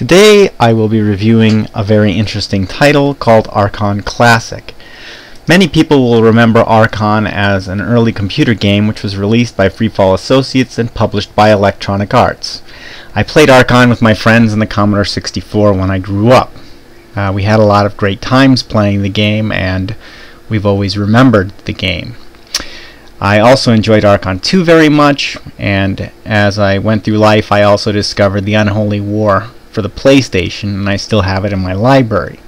Today I will be reviewing a very interesting title called Archon Classic. Many people will remember Archon as an early computer game which was released by Freefall Associates and published by Electronic Arts. I played Archon with my friends in the Commodore 64 when I grew up. We had a lot of great times playing the game, and we've always remembered the game. I also enjoyed Archon 2 very much, and as I went through life I also discovered the Unholy War for the PlayStation, and I still have it in my library.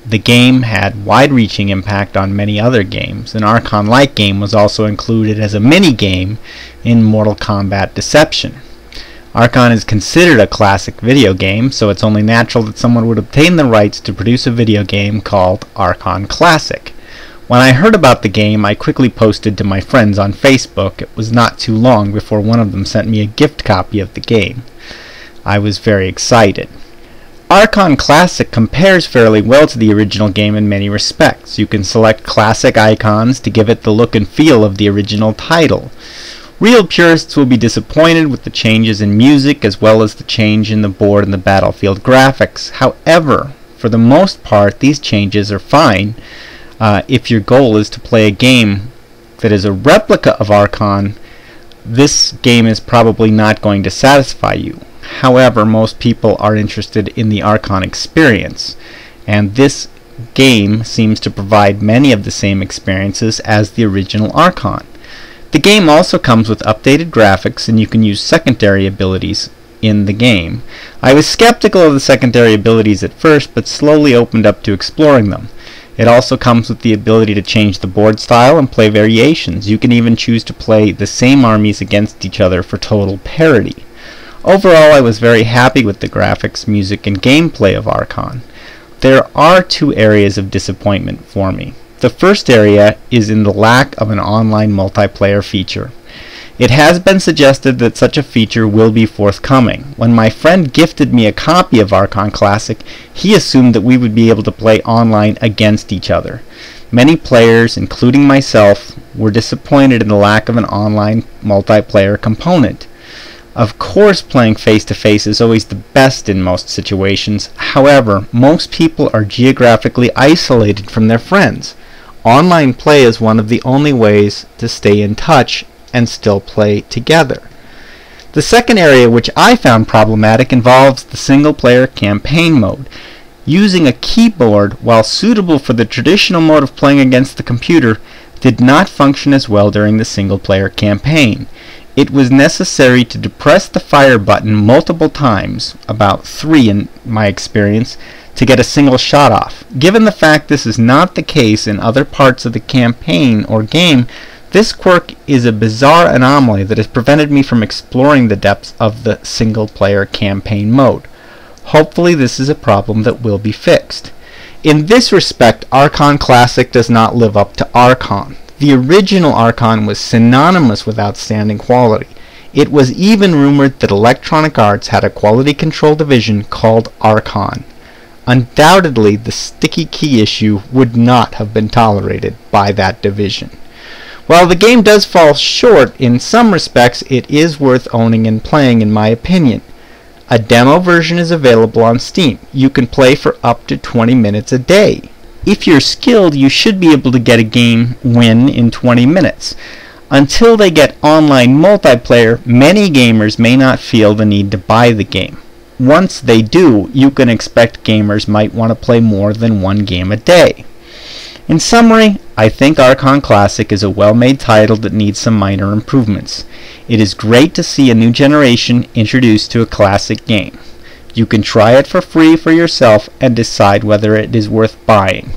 The game had wide-reaching impact on many other games. An Archon-like game was also included as a mini-game in Mortal Kombat Deception. Archon is considered a classic video game, so it's only natural that someone would obtain the rights to produce a video game called Archon Classic. When I heard about the game, I quickly posted to my friends on Facebook. It was not too long before one of them sent me a gift copy of the game. I was very excited. Archon Classic compares fairly well to the original game in many respects. You can select classic icons to give it the look and feel of the original title. Real purists will be disappointed with the changes in music as well as the change in the board and the battlefield graphics. However, for the most part, these changes are fine. If your goal is to play a game that is a replica of Archon, this game is probably not going to satisfy you. However, most people are interested in the Archon experience, and this game seems to provide many of the same experiences as the original Archon. The game also comes with updated graphics, and you can use secondary abilities in the game. I was skeptical of the secondary abilities at first, but slowly opened up to exploring them. It also comes with the ability to change the board style and play variations. You can even choose to play the same armies against each other for total parity. Overall, I was very happy with the graphics, music, and gameplay of Archon. There are two areas of disappointment for me. The first area is in the lack of an online multiplayer feature. It has been suggested that such a feature will be forthcoming. When my friend gifted me a copy of Archon Classic, he assumed that we would be able to play online against each other. Many players, including myself, were disappointed in the lack of an online multiplayer component. Of course, playing face-to-face is always the best in most situations. However, most people are geographically isolated from their friends. Online play is one of the only ways to stay in touch and still play together. The second area which I found problematic involves the single-player campaign mode. Using a keyboard, while suitable for the traditional mode of playing against the computer, did not function as well during the single-player campaign. It was necessary to depress the fire button multiple times, about 3 in my experience, to get a single shot off. Given the fact this is not the case in other parts of the campaign or game, this quirk is a bizarre anomaly that has prevented me from exploring the depths of the single-player campaign mode. Hopefully this is a problem that will be fixed. In this respect, Archon Classic does not live up to Archon. The original Archon was synonymous with outstanding quality. It was even rumored that Electronic Arts had a quality control division called Archon. Undoubtedly, the sticky key issue would not have been tolerated by that division. While the game does fall short in some respects, it is worth owning and playing in my opinion. A demo version is available on Steam. You can play for up to 20 minutes a day. If you're skilled, you should be able to get a game win in 20 minutes. Until they get online multiplayer, many gamers may not feel the need to buy the game. Once they do, you can expect gamers might want to play more than one game a day. In summary, I think Archon Classic is a well-made title that needs some minor improvements. It is great to see a new generation introduced to a classic game. You can try it for free for yourself and decide whether it is worth buying.